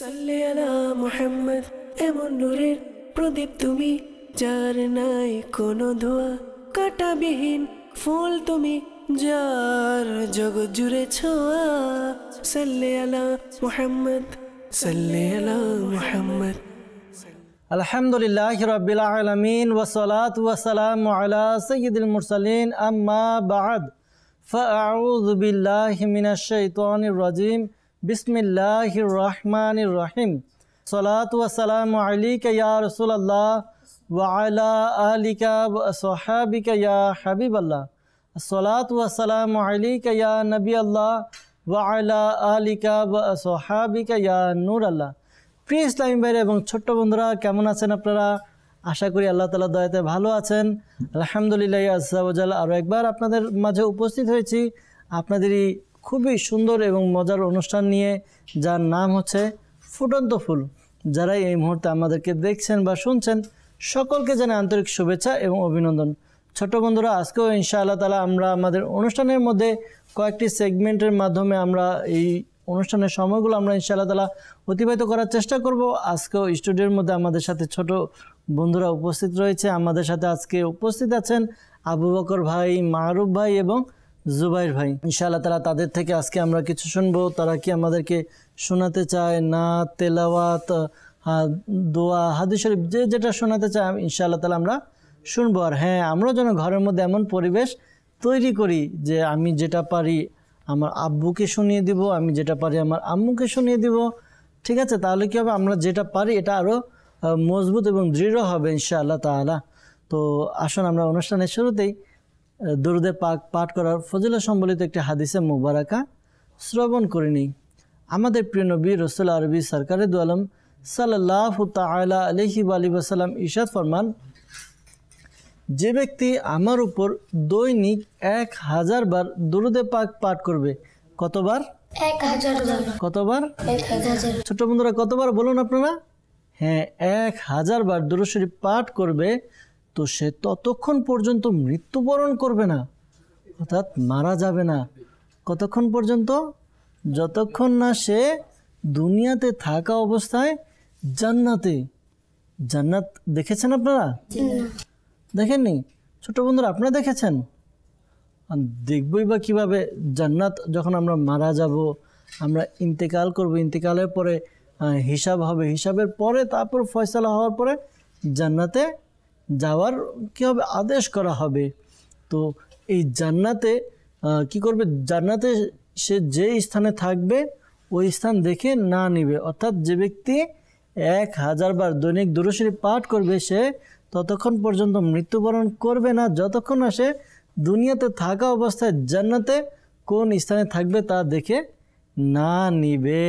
সাল্লি আলা মুহাম্মদ, এমন নূরের প্রদীপ তুমি, যার নাই কোনো ধোয়া, কাঁটাবিহীন ফুল তুমি, যার জগৎ জুড়ে ছোঁয়া। সাল্লি আলা মুহাম্মদ, সাল্লি আলা মুহাম্মদ। আলহামদুলিল্লাহি রাব্বিল আলামিন ওয়াসসালাতু ওয়াসসালামু আলা সাইয়্যিদিল মুরসালিন, আম্মা বা'দ, ফাআউযু বিল্লাহি মিনাশ শাইতানির রাজীম। বিসমিল্লাহির রহমানির রহিম। সালাতু ওয়াসসালামু আলাইকা ইয়া রাসূলুল্লাহ ওয়া আলা আলিকা ওয়া আসহাবিকা ইয়া হাবিবাল্লাহ। সালাতু ওয়াসসালামু আলাইকা ইয়া নবিয়াল্লাহ ওয়া আলা আলিকা ওয়া আসহাবিকা ইয়া নূরাল্লাহ। প্রিয় ইসলামী ভাইরা এবং ছোট্ট বন্ধুরা, কেমন আছেন আপনারা? আশা করি আল্লাহ তাআলার দয়াতে ভালো আছেন। আলহামদুলিল্লাহ আযজা ওয়া জাল আরও একবার আপনাদের মাঝে উপস্থিত হয়েছি আপনাদেরই খুবই সুন্দর এবং মজার অনুষ্ঠান নিয়ে, যার নাম হচ্ছে ফুটন্ত ফুল। যারা এই মুহূর্তে আমাদেরকে দেখছেন বা শুনছেন, সকলকে জানাই আন্তরিক শুভেচ্ছা এবং অভিনন্দন। ছোট বন্ধুরা, আজকেও ইনশাআল্লাহ তাআলা আমরা আমাদের অনুষ্ঠানের মধ্যে কয়েকটি সেগমেন্টের মাধ্যমে আমরা এই অনুষ্ঠানের সময়গুলো আমরা ইনশাআল্লাহ তাআলা অতিবাহিত করার চেষ্টা করব। আজকেও স্টুডিওর মধ্যে আমাদের সাথে ছোট বন্ধুরা উপস্থিত রয়েছে। আমাদের সাথে আজকে উপস্থিত আছেন আবু বকর ভাই, মারুফ ভাই এবং জুবাইর ভাই। ইনশাআল্লাহ তাআলা তাদের থেকে আজকে আমরা কিছু শুনবো। তারা কি আমাদেরকে শোনাতে চায়, নাত, তেলাওয়াত, দোয়া, হাদিস শরীফ, যেটা শোনাতে চায় ইনশাআল্লাহ তাআলা আমরা শুনবো। আর হ্যাঁ, আমরা যেন ঘরের মধ্যে এমন পরিবেশ তৈরি করি যে আমি যেটা পারি আমার আব্বুকে শুনিয়ে দিব, আমি যেটা পারি আমার আম্মুকে শুনিয়ে দিব। ঠিক আছে? তাহলে কী হবে, আমরা যেটা পারি এটা আরও মজবুত এবং দৃঢ় হবে ইনশাআল্লাহ তাআলা। তো আসুন আমরা অনুষ্ঠানের শুরুতেই দুরুদে পাক পাঠ করার ফজিলত সম্বলিত একটি হাদিসে মুবারাকা শ্রবণ করে নিই। আমাদের প্রিয় নবী রাসূল আরবি সরকারে দু আলম সাল্লাল্লাহু তাআলা আলাইহি ওয়া আলিহি ওয়াসাল্লাম ইরশাদ ফরমান, যে ব্যক্তি আমার উপর দৈনিক 1000 বার দুরুদে পাক পাঠ করবে। কতবার? 1000 বার। কতবার? 1000। ছোট বন্ধুরা, কতবার বলুন আপনারা? হ্যাঁ, 1000 বার দুরূদ শরীফ পাঠ করবে, তো সে ততক্ষণ পর্যন্ত মৃত্যুবরণ করবে না, অর্থাৎ মারা যাবে না। কতক্ষণ পর্যন্ত? যতক্ষণ না সে দুনিয়াতে থাকা অবস্থায় জান্নাতে। জান্নাত দেখেছেন আপনারা? দেখেননি? ছোট বন্ধুরা, আপনারা দেখেছেন? দেখবই বা কীভাবে? জান্নাত যখন আমরা মারা যাব, আমরা ইন্তেকাল করব, ইন্তেকালের পরে হিসাব হবে, হিসাবের পরে তারপর ফয়সালা হওয়ার পরে জান্নাতে যাওয়ার কী হবে? আদেশ করা হবে। তো এই জান্নাতে কি করবে? জান্নাতে সে যে স্থানে থাকবে ওই স্থান দেখে না নিবে। অর্থাৎ যে ব্যক্তি 1000 বার দৈনিক দুরূদ শরীফ পাঠ করবে, সে ততক্ষণ পর্যন্ত মৃত্যুবরণ করবে না যতক্ষণ না সে দুনিয়াতে থাকা অবস্থায় জান্নাতে কোন স্থানে থাকবে তা দেখে না নিবে।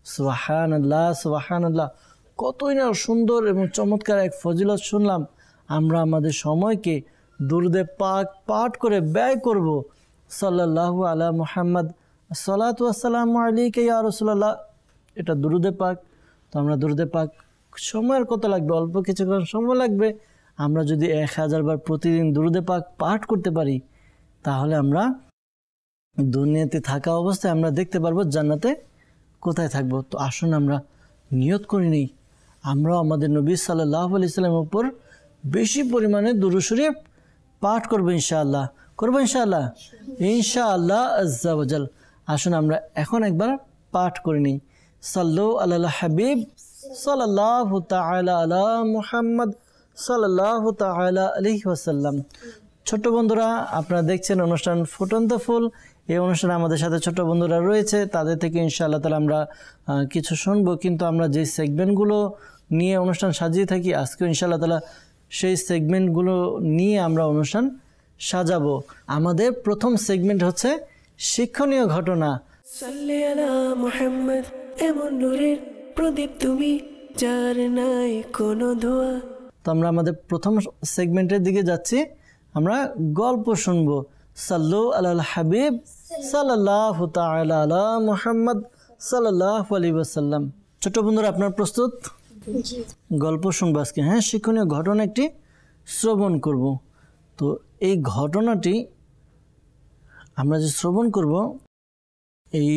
সুবহানাল্লাহ, সুবহানাল্লাহ। কতই না সুন্দর এবং চমৎকার এক ফজিলত শুনলাম। আমরা আমাদের সময়কে দুরুদে পাক পাঠ করে ব্যয় করব। সাল্লাল্লাহু আলা মুহাম্মদ, সালাতু ওয়াসসালামু আলাইকা ইয়া রাসূলুল্লাহ, এটা দুরুদে পাক। তো আমরা দুরুদে পাক সময়ের কত লাগবে? অল্প কিছুক্ষণ সময় লাগবে। আমরা যদি 1000 বার প্রতিদিন দুরুদে পাক পাঠ করতে পারি, তাহলে আমরা দুনিয়াতে থাকা অবস্থায় আমরা দেখতে পারবো জান্নাতে কোথায় থাকবো। তো আসুন আমরা নিয়ত করে নিই, আমরাও আমাদের নবী সাল্লাল্লাহু আলাইহি সাল্লামের উপর বেশি পরিমাণে দুরূদ শরীফ পাঠ করবো ইনশাআল্লাহ। করবো ইনশাআল্লাহ, ইনশাআল্লাহ আযজা ওয়া জাল। আসুন আমরা এখন একবার পাঠ করে নিই। সাল্লু আলাল হাবিব সাল্লাল্লাহু তাআলা আলা মুহাম্মদ সাল্লাল্লাহু তাআলা আলাইহি ওয়াসাল্লাম। ছোট্ট বন্ধুরা, আপনারা দেখছেন অনুষ্ঠান ফুটন্ত ফুল। এই অনুষ্ঠানে আমাদের সাথে ছোট বন্ধুরা রয়েছে, তাদের থেকে ইনশাআল্লাহ তাআলা আমরা কিছু শুনবো। কিন্তু আমরা যে সেগমেন্টগুলো নিয়ে অনুষ্ঠান সাজিয়ে থাকি, আজকে ইনশাআল্লাহ তাআলা সেই সেগমেন্টগুলো নিয়ে আমরা অনুষ্ঠান সাজাবো। আমাদের প্রথম সেগমেন্ট হচ্ছে শিক্ষণীয় ঘটনা। সাল্লি আলা মুহাম্মদ, এমন নূরের প্রদীপ তুমি, যার নাই কোনো ধোয়া। তো আমরা আমাদের প্রথম সেগমেন্টের দিকে যাচ্ছি। আমরা গল্প শুনবো। সাল্লু আলাল হাবিব সাল্লাল্লাহু তাআলা আলা মুহাম্মদ সাল্লাল্লাহু আলাইহি ওয়াসাল্লাম। ছোট বন্ধুরা, আপনার প্রস্তুত? গল্প শুনবো আজকে। হ্যাঁ, শিক্ষণীয় ঘটনা একটি শ্রবণ করব। তো এই ঘটনাটি আমরা যে শ্রবণ করব, এই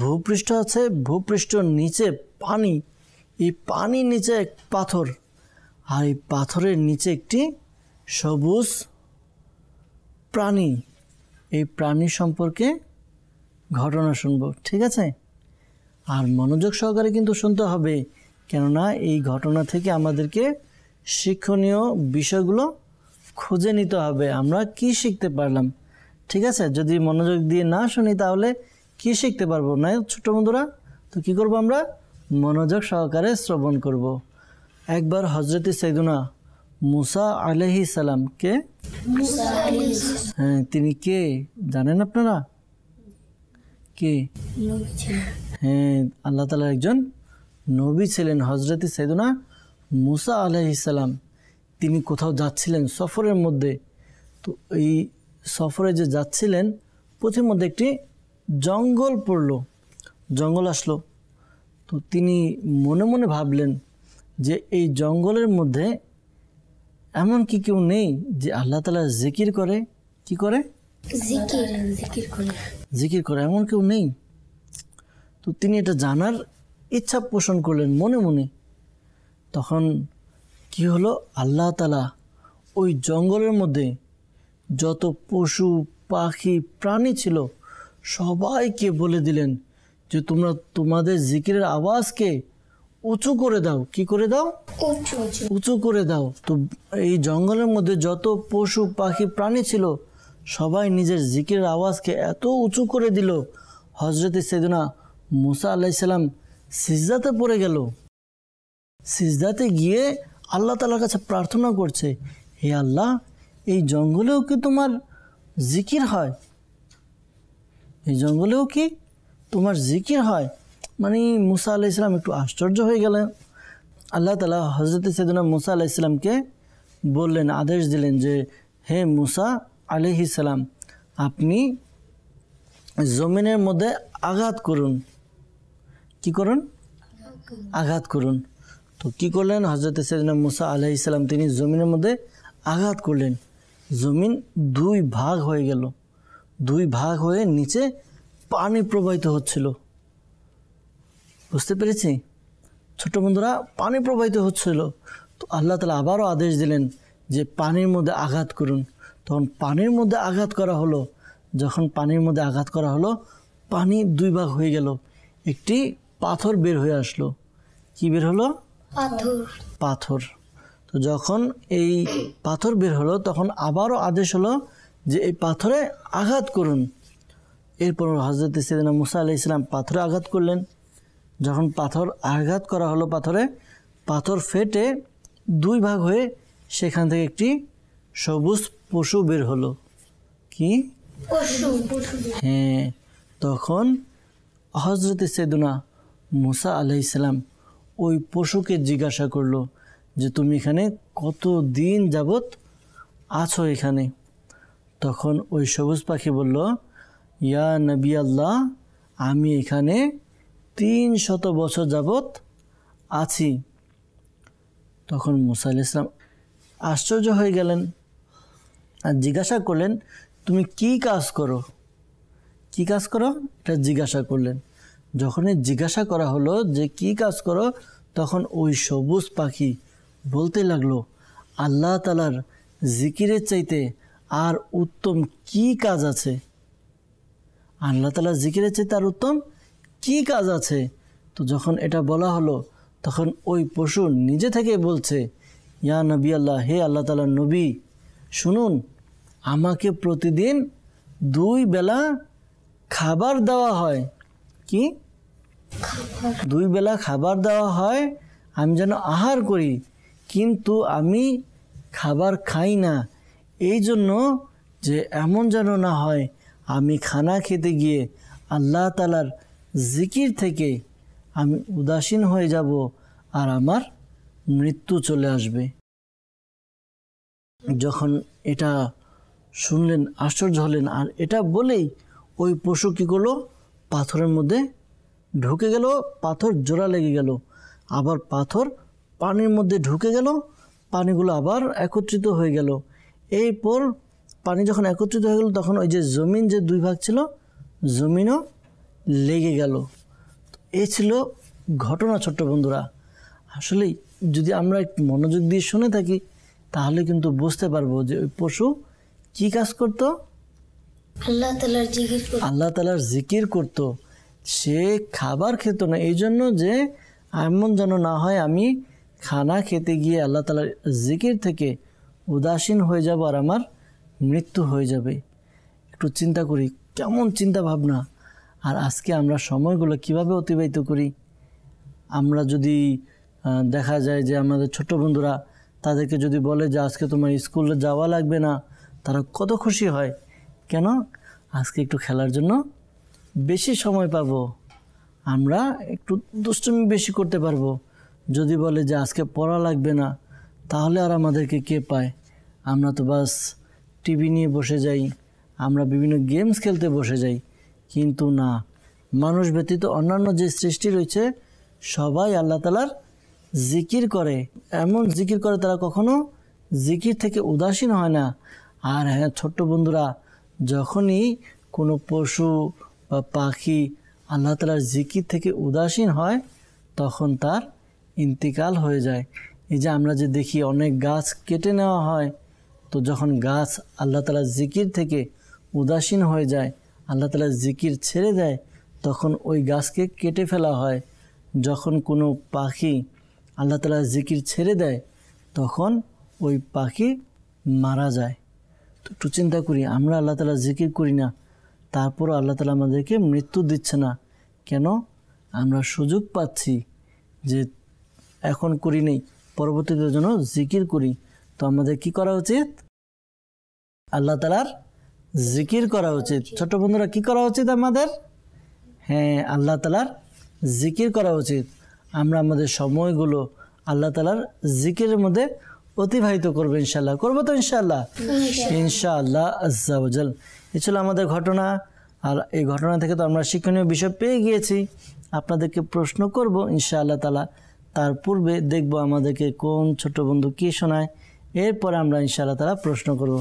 ভূপৃষ্ঠ আছে, ভূপৃষ্ঠর নিচে পানি, এই পানির নিচে এক পাথর, আর এই পাথরের নিচে একটি সবুজ প্রাণী। এই প্রাণী সম্পর্কে ঘটনা শুনবো, ঠিক আছে? আর মনোযোগ সহকারে কিন্তু শুনতে হবে, কেননা এই ঘটনা থেকে আমাদেরকে শিক্ষণীয় বিষয়গুলো খুঁজে নিতে হবে। আমরা কি শিখতে পারলাম, ঠিক আছে? যদি মনোযোগ দিয়ে না শুনি তাহলে কি শিখতে পারবো না, ছোট বন্ধুরা? তো কি করব, আমরা মনোযোগ সহকারে শ্রবণ করব। একবার হজরত সৈয়দনা মুসা আলাইহিস সালাম কে, হ্যাঁ তিনি কে জানেন আপনারা? কে? হ্যাঁ, আল্লাহ তাআলার একজন নবী ছিলেন হজরত সৈয়দনা মুসা আলাইহিস সালাম। তিনি কোথাও যাচ্ছিলেন সফরের মধ্যে। তো এই সফরে যে যাচ্ছিলেন পথের মধ্যে একটি জঙ্গল পড়লো, জঙ্গল আসলো। তো তিনি মনে মনে ভাবলেন যে এই জঙ্গলের মধ্যে এমন কি কেউ নেই যে আল্লাহ তাআলা জিকির করে? কি করে? জিকির করে, এমন কেউ নেই। তো তিনি এটা জানার ইচ্ছা পোষণ করলেন মনে মনে। তখন কি হলো, আল্লাহ তাআলা ওই জঙ্গলের মধ্যে যত পশু পাখি প্রাণী ছিল সবাইকে বলে দিলেন যে তোমরা তোমাদের জিকিরের আওয়াজকে উঁচু করে দাও। কি করে দাও? উঁচু করে দাও। তো এই জঙ্গলের মধ্যে যত পশু পাখি প্রাণী ছিল সবাই নিজের জিকিরের আওয়াজকে এত উঁচু করে দিল, হজরত সৈয়দনা মুসা আলাইহিস সালাম সিজদাতে পড়ে গেল। সিজদাতে গিয়ে আল্লাহ তাআলার কাছে প্রার্থনা করছে, হে আল্লাহ, এই জঙ্গলেও কি তোমার জিকির হয়? এই জঙ্গলেও কি তোমার জিকির হয়? মানে মুসা আলাইহিস সালাম একটু আশ্চর্য হয়ে গেলেন। আল্লাহ তাআলা হজরত সৈয়দনা মুসা আলাইহিস সালামকে বললেন, আদেশ দিলেন যে হে মুসা আলাইহিস সালাম, আপনি জমিনের মধ্যে আঘাত করুন। কি করুন? আঘাত করুন। তো কি করলেন হজরত সৈয়দনা মুসা আলাইহিস সালাম? তিনি জমিনের মধ্যে আঘাত করলেন। জমিন দুই ভাগ হয়ে গেল, দুই ভাগ হয়ে নিচে পানি প্রবাহিত হচ্ছিল। বুঝতে পেরেছি ছোট বন্ধুরা? পানি প্রবাহিত হচ্ছিল। তো আল্লাহ তাআলা আবারও আদেশ দিলেন যে পানির মধ্যে আঘাত করুন। তখন পানির মধ্যে আঘাত করা হলো। যখন পানির মধ্যে আঘাত করা হলো, পানি দুই ভাগ হয়ে গেল, একটি পাথর বের হয়ে আসলো। কি বের হলো? পাথর। তো যখন এই পাথর বের হলো তখন আবারও আদেশ হলো যে এই পাথরে আঘাত করুন। এরপর হজরত সৈয়দনা মুসা আলাইহিস সালাম পাথরে আঘাত করলেন। যখন পাথর আঘাত করা হলো পাথরে, পাথর ফেটে দুই ভাগ হয়ে সেখান থেকে একটি সবুজ পশু বের হলো। কি? হ্যাঁ। তখন হজরত সৈয়দনা মুসা আলাইহিস সালাম ওই পশুকে জিজ্ঞাসা করলো যে তুমি এখানে কতদিন যাবত আছো এখানে? তখন ওই সবুজ পাখি বলল, ইয়া নবী আল্লাহ, আমি এখানে 300 বছর যাবত আছি। তখন মুসা আলাইহিস সালাম আশ্চর্য হয়ে গেলেন আর জিজ্ঞাসা করলেন, তুমি কি কাজ করো? কি কাজ করো এটা জিজ্ঞাসা করলেন। যখনই জিজ্ঞাসা করা হলো যে কি কাজ করো, তখন ওই সবুজ পাখি বলতে লাগলো, আল্লাহ তাআলার জিকিরের চাইতে আর উত্তম কি কাজ আছে? আল্লাহ তাআলার জিকিরের চাইতে আর উত্তম কি কাজ আছে? তো যখন এটা বলা হলো তখন ওই পশু নিজে থেকে বলছে, ইয়া নবী আল্লাহ, হে আল্লাহ তাআলার নবী, শুনুন, আমাকে প্রতিদিন 2 বেলা খাবার দেওয়া হয়। কি? 2 বেলা খাবার দেওয়া হয়, আমি যেন আহার করি, কিন্তু আমি খাবার খাই না। এই জন্য যে এমন যেন না হয় আমি খানা খেতে গিয়ে আল্লাহ তাআলার জিকির থেকে আমি উদাসীন হয়ে যাব আর আমার মৃত্যু চলে আসবে। যখন এটা শুনলেন আশ্চর্য হলেন, আর এটা বলেই ওই পশু কী করলো, পাথরের মধ্যে ঢুকে গেল। পাথর জোড়া লেগে গেল, আবার পাথর পানির মধ্যে ঢুকে গেল, পানিগুলো আবার একত্রিত হয়ে গেল। এরপর পানি যখন একত্রিত হয়ে গেল তখন ওই যে জমিন যে 2 ভাগ ছিল, জমিনও লেগে গেল। এই ছিল ঘটনা ছোট্ট বন্ধুরা। আসলে যদি আমরা একটু মনোযোগ দিয়ে শুনে থাকি তাহলে কিন্তু বুঝতে পারবো যে ওই পশু কি কাজ করত, আল্লাহ তাআলার জিকির করত। আল্লাহ তাআলার জিকির করত। সে খাবার খেত না, এই জন্য যে এমন যেন না হয় আমি খানা খেতে গিয়ে আল্লাহ তাআলার জিকির থেকে উদাসীন হয়ে যাব আর আমার মৃত্যু হয়ে যাবে। একটু চিন্তা করি কেমন চিন্তা ভাবনা। আর আজকে আমরা সময়গুলো কিভাবে অতিবাহিত করি। আমরা যদি দেখা যায় যে আমাদের ছোট বন্ধুরা, তাদেরকে যদি বলে যে আজকে তোমার স্কুলে যাওয়া লাগবে না, তারা কত খুশি হয়। কেন? আজকে একটু খেলার জন্য বেশি সময় পাবো, আমরা একটু দুষ্টুমি বেশি করতে পারবো। যদি বলে যে আজকে পড়া লাগবে না, তাহলে আর আমাদেরকে কে পায়? আমরা তো বাস টিভি নিয়ে বসে যাই, আমরা বিভিন্ন গেমস খেলতে বসে যাই। কিন্তু না, মানুষ ব্যতীত অন্যান্য যে সৃষ্টি রয়েছে সবাই আল্লাহ তাআলার জিকির করে। এমন জিকির করে তারা কখনো জিকির থেকে উদাসীন হয় না। আর হ্যাঁ ছোট্ট বন্ধুরা, যখনই কোনো পশু বা পাখি আল্লাহ তাআলার জিকির থেকে উদাসীন হয় তখন তার ইন্তিকাল হয়ে যায়। এই যে আমরা যে দেখি অনেক গাছ কেটে নেওয়া হয়, তো যখন গাছ আল্লাহ তাআলার জিকির থেকে উদাসীন হয়ে যায়, আল্লাহ তাআলার জিকির ছেড়ে দেয়, তখন ওই গাছকে কেটে ফেলা হয়। যখন কোনো পাখি আল্লাহ তাআলার জিকির ছেড়ে দেয় তখন ওই পাখি মারা যায়। তো একটু চিন্তা করি, আমরা আল্লাহ তাআলার জিকির করি না, তারপরও আল্লাহ তাআলা আমাদেরকে মৃত্যু দিচ্ছে না কেন? আমরা সুযোগ পাচ্ছি যে এখন করি নেই, পরবর্তীতে যেন জিকির করি। তো আমাদের কি করা উচিত? আল্লাহ তাআলার জিকির করা উচিত। ছোট বন্ধুরা, কি করা উচিত আমাদের? হ্যাঁ, আল্লাহ তাআলার জিকির করা উচিত। আমরা আমাদের সময়গুলো আল্লাহ তাআলার জিকিরের মধ্যে অতিবাহিত করবো ইনশাআল্লাহ। করবো তো ইনশাআল্লাহ? ইনশাআল্লাহ আজ্জা ওয়া জাল। এ ছিল আমাদের ঘটনা। আর এই ঘটনা থেকে তো আমরা শিক্ষণীয় বিষয় পেয়ে গিয়েছি। আপনাদেরকে প্রশ্ন করব ইনশাআল্লাহ তাআলা। তার পূর্বে দেখব আমাদেরকে কোন ছোট বন্ধু কি শোনায়, এরপরে আমরা ইনশাআল্লাহ তাআলা প্রশ্ন করব।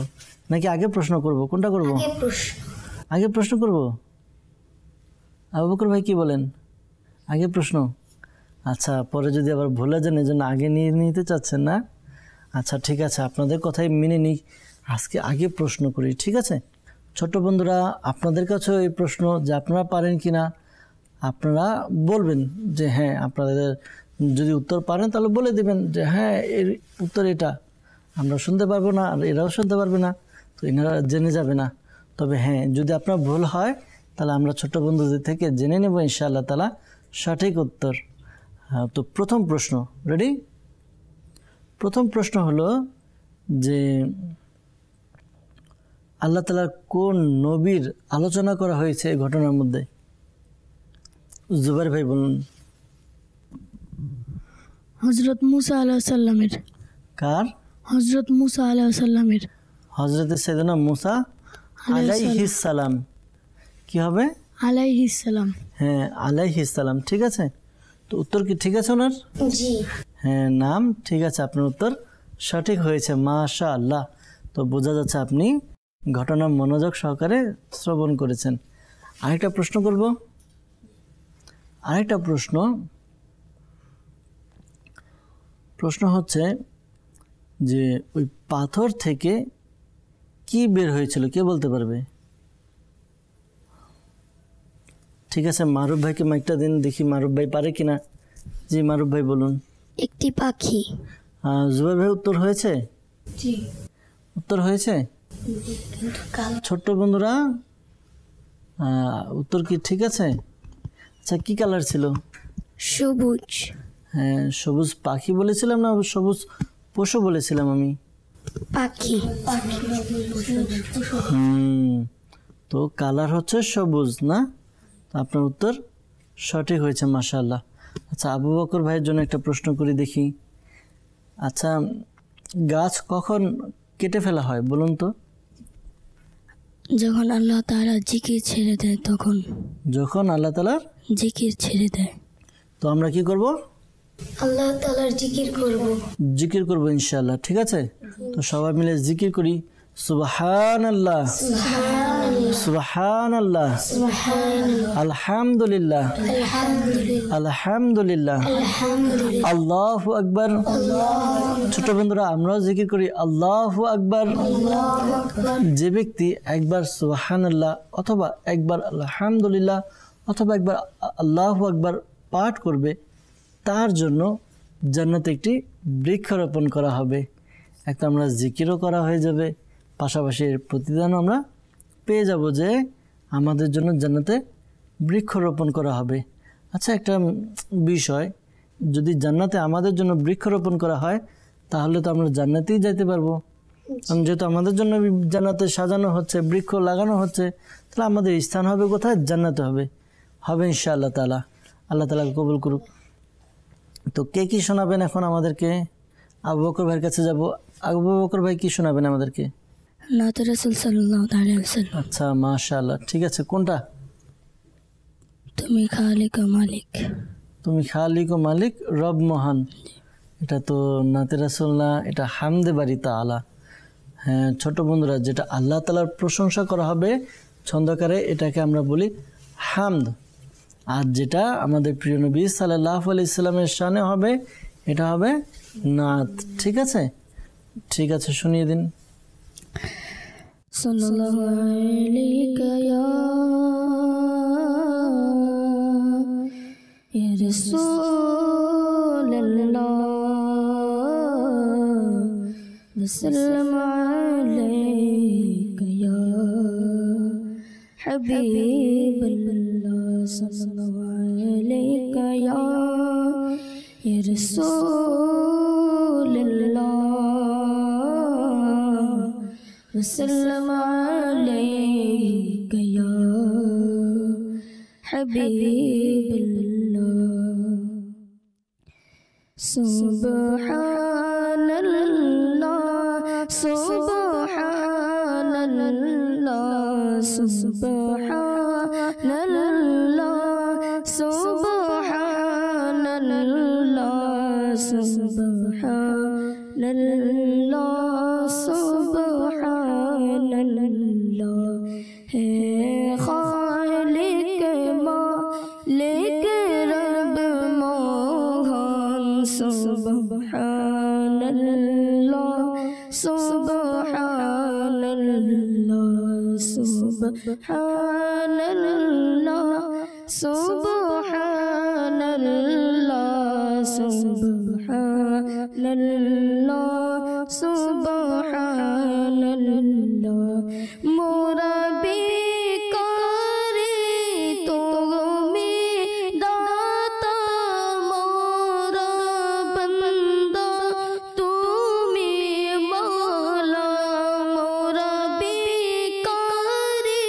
নাকি আগে প্রশ্ন করব? কোনটা করব? আগে প্রশ্ন করব। আবু বকর ভাই কি বলেন? আগে প্রশ্ন? আচ্ছা, পরে যদি আবার ভুলে যান এই জন্য আগে নিয়ে নিতে চাচ্ছেন না? আচ্ছা ঠিক আছে, আপনাদের কথাই মেনে নিই, আজকে আগে প্রশ্ন করি, ঠিক আছে? ছোট বন্ধুরা, আপনাদের কাছেও এই প্রশ্ন যে আপনারা পারেন কি না আপনারা বলবেন যে হ্যাঁ, আপনাদের যদি উত্তর পারেন তাহলে বলে দেবেন যে হ্যাঁ এর উত্তর এটা। আমরা শুনতে পারবো না আর এরাও শুনতে পারবে না, তো এনারা জেনে যাবে না। তবে হ্যাঁ, যদি আপনার ভুল হয় তাহলে আমরা ছোট বন্ধুদের থেকে জেনে নেব ইনশাআল্লাহ তাআলা সঠিক উত্তর। তো প্রথম প্রশ্ন, রেডি? প্রথম প্রশ্ন হলো যে আল্লাহ তাআলার কোন নবীর আলোচনা করা হয়েছে এই ঘটনার মধ্যে? জুবাইর ভাই বলুন। হযরত মুসা আলাইহিস সালামের। কার? হযরত মুসা আলাইহিস সালামের। হযরত সাইয়েদনা মুসা আলাইহিস সালাম। কি হবে? আলাইহিস সালাম। হ্যাঁ, আলাইহিস সালাম। ঠিক আছে, তো উত্তর কি ঠিক আছে ওনার? জি। হ্যাঁ, নাম ঠিক আছে, আপনার উত্তর সঠিক হয়েছে, মাশাআল্লাহ। তো বোঝা যাচ্ছে আপনি ঘটনা মনোযোগ সহকারে শ্রবণ করেছেন। আরেকটা প্রশ্ন করব। আরেকটা প্রশ্ন হচ্ছে যে ওই পাথর থেকে কি বের হয়েছিল, কে বলতে পারবে? ঠিক আছে, মারুফ ভাইকে মাইকটা দিন, দেখি মারুফ ভাই পারে কিনা। জি মারুফ ভাই বলুন। একটি পাখি। জুবাইর ভাই উত্তর হয়েছে? জি। উত্তর হয়েছে? কিন্তু কালো। ছোট্ট বন্ধুরা, উত্তর কি ঠিক আছে? আচ্ছা, কি কালার ছিল? সবুজ। হ্যাঁ, সবুজ পাখি বলেছিলাম না সবুজ পশু বলেছিলাম আমি? পাখি। তো কালার হচ্ছে সবুজ না? তো আপনার উত্তর সঠিক হয়েছে, মাশাআল্লাহ। আচ্ছা, আবু বকর ভাইয়ের জন্য একটা প্রশ্ন করি দেখি। আচ্ছা, গাছ কখন কেটে ফেলা হয় বলুন তো? যখন আল্লাহ তাআলা জিকির ছেড়ে দেয় তখন। যখন আল্লাহ তাআলার জিকির ছেড়ে দেয়। তো আমরা কি করব? আল্লাহ তাআলার জিকির করব। জিকির করব ইনশাআল্লাহ। ঠিক আছে, তো সবাই মিলে জিকির করি। সুবহানাল্লাহ। সুবহানাল্লাহ। সুবহানাল্লাহ, আলহামদুলিল্লাহ, আলহামদুলিল্লাহ, আল্লাহু আকবার। ছোট বন্ধুরা, আমরাও জিকির করি আল্লাহু আকবার। যে ব্যক্তি একবার সুবহানাল্লাহ অথবা একবার আলহামদুলিল্লাহ অথবা একবার আল্লাহু আকবার পাঠ করবে, তার জন্য জান্নাতে একটি বৃক্ষরোপণ করা হবে। একটা আমরা জিকিরও করা হয়ে যাবে, পাশাপাশি এর প্রতিদানও আমরা পেয়ে যাব যে আমাদের জন্য জান্নাতে বৃক্ষরোপণ করা হবে। আচ্ছা, একটা বিষয়, যদি জান্নাতে আমাদের জন্য বৃক্ষরোপণ করা হয় তাহলে তো আমরা জান্নাতেই যেতে পারবো। যেহেতু আমাদের জন্য জান্নাতে সাজানো হচ্ছে, বৃক্ষ লাগানো হচ্ছে, তাহলে আমাদের স্থান হবে কোথায়? জান্নাতে হবে। হবে ইনশাআল্লাহ তাআলা। আল্লাহ তাআলা কবুল করুক। তো কে কি শোনাবেন এখন আমাদেরকে? আবু বকর ভাইয়ের কাছে যাব। আবু বকর ভাই কি শোনাবেন আমাদেরকে? নাত রাসূল সাল্লাল্লাহু আলাইহি ওয়াসাল্লাম। আচ্ছা, মাশাআল্লাহ, ঠিক আছে। কোনটা? তুমি খালিক ও মালিক। তুমি খালিক ও মালিক, রব মহান। এটা তো নাতে রাসূল না, এটা হামদে বারি তাআলা। হ্যাঁ ছোট বন্ধুরা, যেটা আল্লাহ তাআলার প্রশংসা করা হবে ছন্দকারে, এটাকে আমরা বলি হামদ। আর যেটা আমাদের প্রিয় নবী সাল্লাল্লাহু আলাইহি সাল্লামের শানে হবে, এটা হবে নাত। ঠিক আছে, ঠিক আছে, শুনিয়ে দিন। সাল্লাল্লাহু আলাইকা ইয়া রাসূলুল্লাহ, ওয়াসাল্লামু আলাইকা ইয়া হাবিবাল্লাহ, সাল্লাল্লাহু আলাইকা ইয়া রাসূলুল্লাহ, وسلم عليك يا حبيب الله. سبحان الله سبحان الله سبحان الله سبحان الله سبحان الله سبحان الله ہے خالق مالک رب موہن سبحان اللہ سبحان اللہ سبحان اللہ سبحان اللہ سبحان اللہ سبحان اللہ মোরা বিকারি তুমি দাতা মোরা বন্দা তুমি মাওলা মোরা বিকারি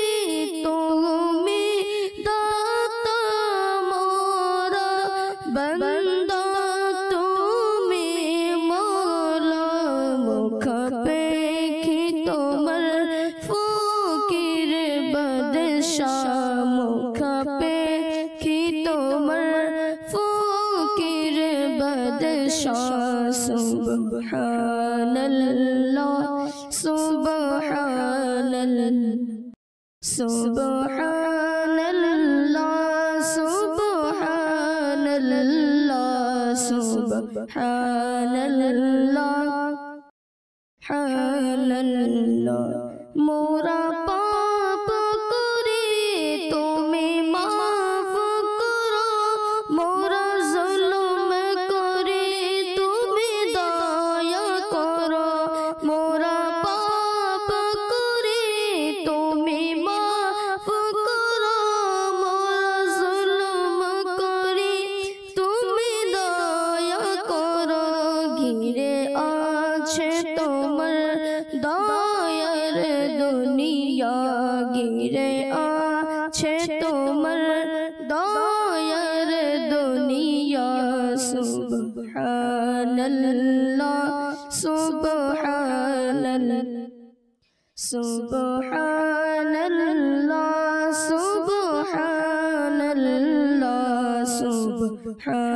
তুমি দাতা মোরা বন্দা তুমি মাওলা মুখ পেখি তোমার ফকির বাদশাহ মুখ পেখি তোমার ফকির বাদশাহ সুবহানাল্লাহ সুবহানাল্লাহ সুবহানাল্লাহ সুবহানাল্লাহ সুবহানাল্লাহ সুবহানাল্লাহ মোরা পাপ করি তুমি মাফ করো মোরা জুলুম করি তুমি দয়া করো মোরা পাপ করি তুমি মাফ করো মোরা জুলুম করি তুমি দয়া করো ঘিরে আছে তোমার দয়ার দুনিয়া ঘিরে আছে তোমার দয়ার দুনিয়া সুবহানাল্লাহ সুবহানাল্লাহ সুবহানাল্লাহ সুবহানাল্লাহ সুবহানাল্লাহ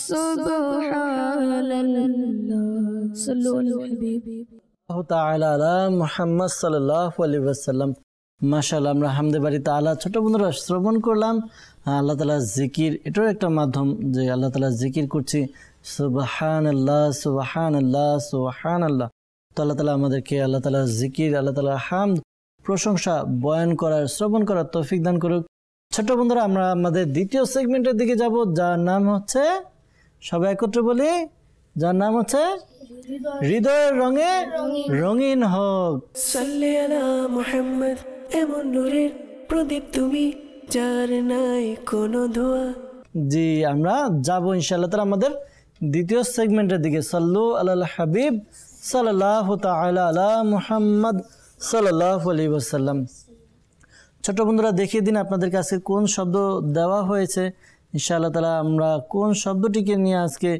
সুবহানাল্লাহ সাল্লু আলা হাবিব তাআলা আলা মুহাম্মদ সাল্লাল্লাহু আলাইহি ওয়াসাল্লাম। মাশাআল্লাহ, আমরা হামদে বাড়ি তাআলা ছোট বন্ধুরা শ্রবণ করলাম আল্লাহ তাআলার জিকির। এটাও একটা মাধ্যম যে আল্লাহ তাআলার জিকির করছি, সুবহানাল্লাহ সুবহানাল্লাহ সুবহানাল্লাহ। তো আল্লাহ তাআলা আমাদেরকে আল্লাহ তাআলার জিকির, আল্লাহ তাআলার হামদ, প্রশংসা বয়ান করার, শ্রবণ করার তৌফিক দান করুক। ছোট বন্ধুরা, আমরা আমাদের দ্বিতীয় সেগমেন্টের দিকে যাব, যার নাম হচ্ছে, সবাই একত্রে বলি, যার নাম হচ্ছে হৃদয়ের রঙে রঙিন হোক। সাল্লি আলা মুহাম্মদ, এমন নূরের প্রদীপ তুমি, যার নাই কোনো ধোয়া। জি, আমরা যাব ইনশাআল্লাহ তাআলা আমাদের দ্বিতীয় সেগমেন্টের দিকে। সাল্লু আলাল হাবিব সাল্লাল্লাহু তাআলা আলা মুহাম্মদ সাল্লাল্লাহু আলাইহি ওয়াসাল্লাম। ছোট বন্ধুরা, দেখিয়ে দিন আপনাদের কাছে কোন শব্দ দেওয়া হয়েছে। ইনশাআল্লাহ তাআলা আমরা কোন শব্দটিকে নিয়ে আজকে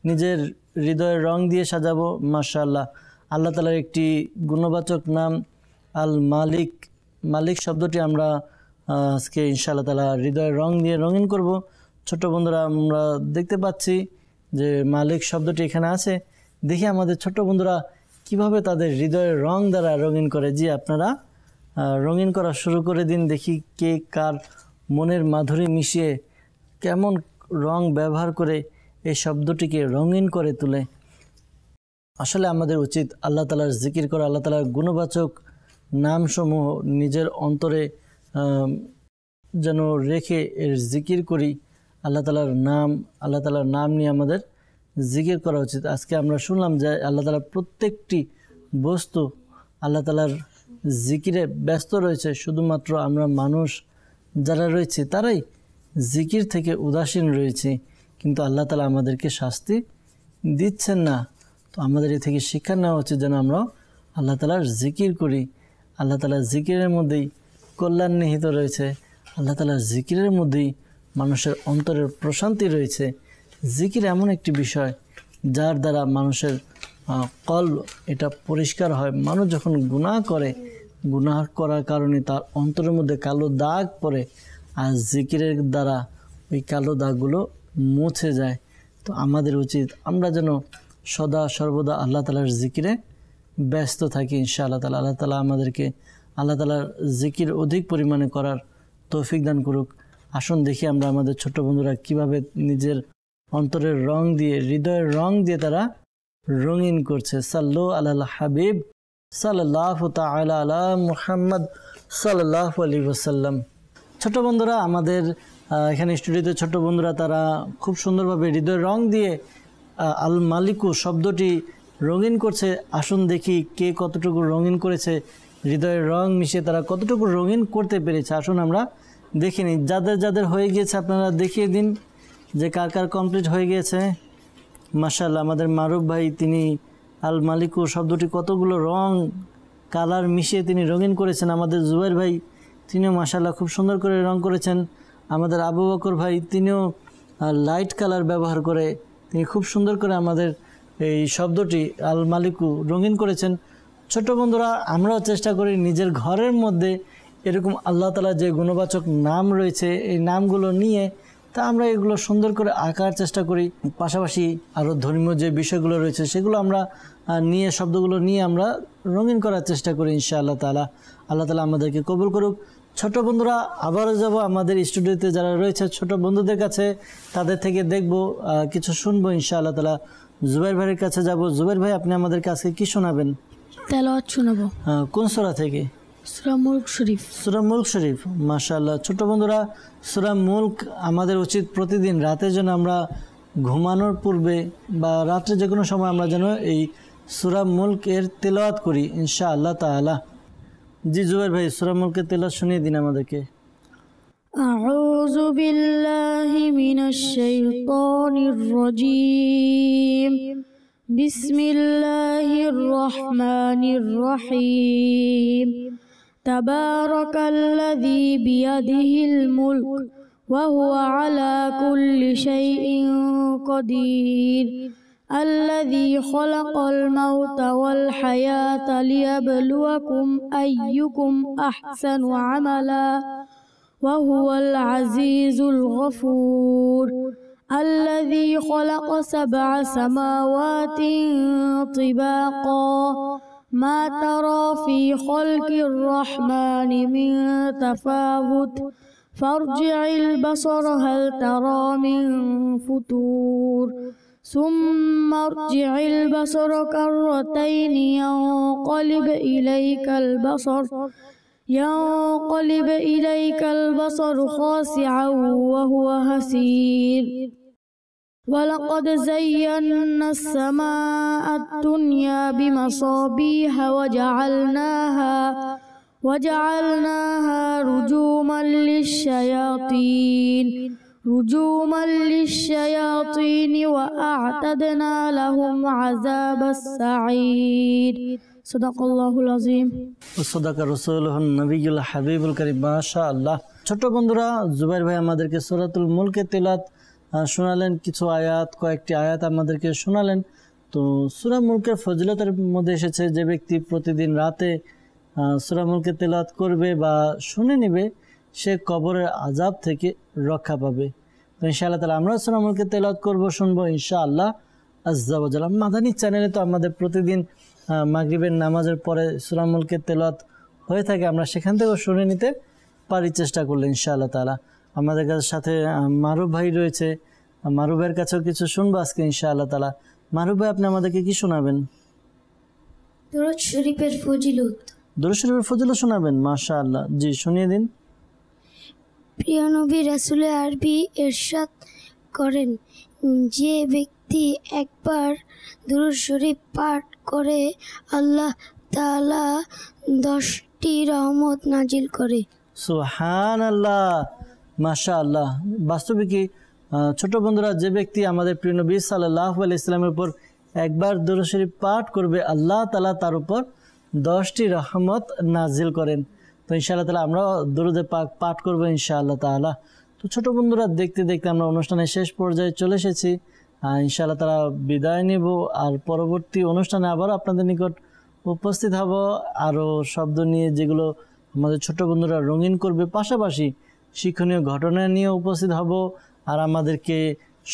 নিজের হৃদয়ের রং দিয়ে সাজাবো। মাশাআল্লাহ, আল্লাহ তাআলার একটি গুণবাচক নাম আল মালিক। মালিক শব্দটি আমরা আজকে ইনশাআল্লাহ তাআলা হৃদয়ের রং দিয়ে রঙিন করব। ছোট বন্ধুরা, আমরা দেখতে পাচ্ছি যে মালিক শব্দটি এখানে আছে। দেখি আমাদের ছোট বন্ধুরা কিভাবে তাদের হৃদয়ের রং দ্বারা রঙিন করে। জি, আপনারা রঙিন করা শুরু করে দিন। দেখি কে কার মনের মাধুরী মিশিয়ে কেমন রং ব্যবহার করে এই শব্দটিকে রঙিন করে তোলে। আসলে আমাদের উচিত আল্লাহ তাআলার জিকির করা, আল্লাহ তাআলার গুণবাচক নামসমূহ নিজের অন্তরে যেন রেখে এর জিকির করি। আল্লাহ তাআলার নাম নিয়ে আমাদের জিকির করা উচিত। আজকে আমরা শুনলাম যে আল্লাহ তাআলার প্রত্যেকটি বস্তু আল্লাহ তাআলার জিকিরে ব্যস্ত রয়েছে। শুধুমাত্র আমরা মানুষ যারা রয়েছে তারাই জিকির থেকে উদাসীন রয়েছে, কিন্তু আল্লাহ তাআলা আমাদেরকে শাস্তি দিচ্ছেন না। তো আমাদের এ থেকে শিক্ষা নেওয়া উচিত যেন আমরা আল্লাহ তাআলার জিকির করি। আল্লাহ তাআলার জিকিরের মধ্যেই কল্যাণ নিহিত রয়েছে। আল্লাহ তাআলার জিকিরের মধ্যেই মানুষের অন্তরের প্রশান্তি রয়েছে। জিকির এমন একটি বিষয় যার দ্বারা মানুষের কলব এটা পরিষ্কার হয়। মানুষ যখন গুনাহ করে, গুনাহ করার কারণে তার অন্তরের মধ্যে কালো দাগ পড়ে, আর জিকিরের দ্বারা ওই কালো দাগগুলো মুছে যায়। তো আমাদের উচিত আমরা যেন সদা সর্বদা আল্লাহ তাআলার জিকিরে ব্যস্ত থাকি ইনশাআল্লাহ তাআলা। আল্লাহ তাআলা আমাদেরকে আল্লাহ তাআলার জিকির অধিক পরিমাণে করার তৌফিক দান করুক। আসুন দেখি আমরা আমাদের ছোট বন্ধুরা কিভাবে নিজের অন্তরের রং দিয়ে, হৃদয়ের রং দিয়ে তারা রঙিন করছে। সাল্লু আলাল হাবিব সাল্লাল্লাহু তাআলা আলা মুহাম্মদ সাল্লাল্লাহু আলাইহি ওয়াসাল্লাম। ছোট বন্ধুরা, আমাদের এখানে স্টুডিওতে ছোট বন্ধুরা তারা খুব সুন্দরভাবে হৃদয়ের রং দিয়ে আল মালিকু শব্দটি রঙিন করছে। আসুন দেখি কে কতটুকু রঙিন করেছে, হৃদয়ের রং মিশিয়ে তারা কতটুকু রঙিন করতে পেরেছে। আসুন আমরা দেখে নিই। যাদের যাদের হয়ে গিয়েছে আপনারা দেখিয়ে দিন যে কার কার কমপ্লিট হয়ে গিয়েছে। মাশাআল্লাহ, আমাদের মারুফ ভাই তিনি আল মালিকু শব্দটি কতগুলো রং কালার মিশিয়ে তিনি রঙিন করেছেন। আমাদের জুবাইর ভাই তিনিও মাশাআল্লাহ খুব সুন্দর করে রং করেছেন। আমাদের আবু বকর ভাই তিনিও লাইট কালার ব্যবহার করে তিনি খুব সুন্দর করে আমাদের এই শব্দটি আল মালিকু রঙিন করেছেন। ছোট বন্ধুরা, আমরাও চেষ্টা করি নিজের ঘরের মধ্যে এরকম আল্লাহ তাআলার যে গুণবাচক নাম রয়েছে এই নামগুলো নিয়ে তা আমরা এগুলো সুন্দর করে আঁকার চেষ্টা করি। পাশাপাশি আরও ধর্মীয় যে বিষয়গুলো রয়েছে সেগুলো আমরা নিয়ে, শব্দগুলো নিয়ে আমরা রঙিন করার চেষ্টা করি ইনশাআল্লাহ তাআলা। আল্লাহ তাআলা আমাদেরকে কবুল করুক। ছোট বন্ধুরা, আবারও যাব আমাদের স্টুডিওতে যারা রয়েছে ছোট বন্ধুদের কাছে, তাদের থেকে দেখব কিছু শুনবো ইনশাআল্লাহ তাআলা। জুবাইর ভাইয়ের কাছে যাব। জুবাইর ভাই, আপনি আমাদের কাছে কি শোনাবেন? তেলাওয়াত শোনাবো। কোন সূরা থেকে? সূরা মুলক শরীফ। সূরা মুলক শরীফ। মাশাআল্লাহ, ছোট বন্ধুরা, সূরা মুলক আমাদের উচিত প্রতিদিন রাতে যেন আমরা ঘুমানোর পূর্বে বা রাত্রে যে কোনো সময় আমরা যেন এই সূরা মুলক এর তেলাওয়াত করি ইনশাআল্লাহ তাআলা। জি জুবাইর ভাই, সূরা মুলকের তেলাওয়াত শুনিয়ে দিন আমাদেরকে। আউযু বিল্লাহি মিনাশ শাইতানির রাজীম। বিসমিল্লাহির রহমানির রহিম। তাবারাকাল্লাযী বিয়াদিহিল মুলক ওয়া হুয়া আলা কুল্লি শাইইন কাদির। الذي خلق الموت والحياة ليبلوكم أيكم أحسن عملا وهو العزيز الغفور. الذي خلق 7 سماوات طباقا ما ترى في خلق الرحمن من تفاوت فارجع البصر هل ترى من فتور ثم ارجع البصر كرتين ينقلب إليك البصر خاسعا وهو حسير ولقد زينا السماء الدنيا بمصابيح وجعلناها رجوما للشياطين وأعتدنا لهم عذاب السعير صدق الله العظيم صدق رسوله النبي الحبيب الكريم ما شاء الله ছোট বন্ধুরা জুবাইর ভাই আমাদেরকে সূরাতুল মুলকে তেলাওয়াত শোনালেন কিছু আয়াত কয়েকটি আয়াত আমাদেরকে শোনালেন তো সূরা মুলকের ফজিলতের মধ্যে এসেছে যে ব্যক্তি প্রতিদিন রাতে সূরা মুলকে তেলাওয়াত করবে বা শুনে নেবে সে কবরের আযাব থেকে রক্ষা পাবে তো ইনশাআল্লাহ তাআলা আমরা সূরা মুলকে তেলাওয়াত করব শুনবো ইনশাআল্লাহ আজ্জা ওয়া জাল্লা মাদানী চ্যানেলে তো আমাদের প্রতিদিন মাগরিবের নামাজের পরে সূরা মুলকে তেলাওয়াত হয়ে থাকে আমরা সেখান থেকেও শুনে নিতে পারি চেষ্টা করলে ইনশাআল্লাহ তাআলা আমাদের সাথে মারুফ ভাই রয়েছে মারুফ ভাইয়ের কাছেও কিছু শুনবো আজকে ইনশাআল্লাহ তাআলা মারুফ ভাই আপনি আমাদেরকে কি শোনাবেন দরুদ শরীফের ফজিলত দরুদ শরীফের ফজিলত শোনাবেন মাশাআল্লাহ জি শুনিয়ে দিন প্রিয় নবী রাসূলে আরবি ইরশাদ করেন যে ব্যক্তি একবার দরুদ শরীফ পাঠ করে আল্লাহ তাআলা 10টি রহমত নাজিল করে সুবহানাল্লাহ মাশাআল্লাহ বাস্তবে কি ছোট বন্ধুরা যে ব্যক্তি আমাদের প্রিয় নবী সাল্লাল্লাহু আলাইহি সাল্লামের উপর একবার দরুদ শরীফ পাঠ করবে আল্লাহ তাআলা তার উপর 10টি রহমত নাজিল করেন তো ইনশাআল্লাহ তাআলা আমরা দরুদে পাক পাঠ করব ইনশাআল্লাহ তাআলা তো ছোট বন্ধুরা দেখতে দেখতে আমরা অনুষ্ঠানের শেষ পর্যায়ে চলে এসেছি ইনশাআল্লাহ তাআলা বিদায় নেব আর পরবর্তী অনুষ্ঠানে আবার আপনাদের নিকট উপস্থিত হব আরো শব্দ নিয়ে যেগুলো আমাদের ছোট বন্ধুরা রঙিন করবে পাশাপাশি শিক্ষণীয় ঘটনা নিয়ে উপস্থিত হব আর আমাদেরকে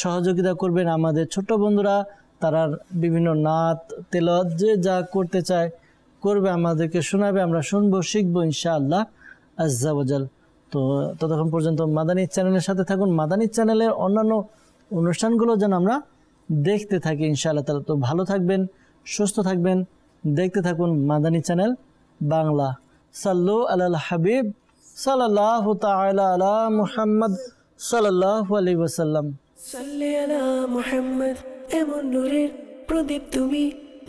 সহযোগিতা করবেন আমাদের ছোট বন্ধুরা তারা বিভিন্ন নাত তেলাওয়াত যে যা করতে চায় করবে আমাদেরকে শোনাবে আমরা শুনবো শিখবো ইনশাআল্লাহ আজ্জা ওয়া জাল তো ততক্ষণ পর্যন্ত মাদানী চ্যানেলের সাথে থাকুন মাদানী চ্যানেলের অন্যান্য অনুষ্ঠানগুলো যেন আমরা দেখতে থাকি ইনশাআল্লাহ তাআলা তো ভালো থাকবেন সুস্থ থাকবেন দেখতে থাকুন মাদানী চ্যানেল বাংলা সাল্লু আলাল হাবিব সাল্লাল্লাহু তাআলা আলা মুহাম্মদ সাল্লাল্লাহু আলাইহি ওয়াসাল্লাম সাল্লি আলা মুহাম্মদ এমন নূরের প্রদীপ তুমি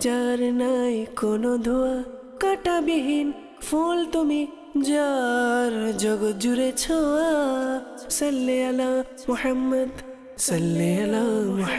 যার নাই কোনো ধোয়া কাঁটাবিহীন ফুল তুমি যার জগৎ জুড়ে ছোঁয়া সাল্লি আলা মুহাম্মদ সাল্লি আলা মুহাম্মদ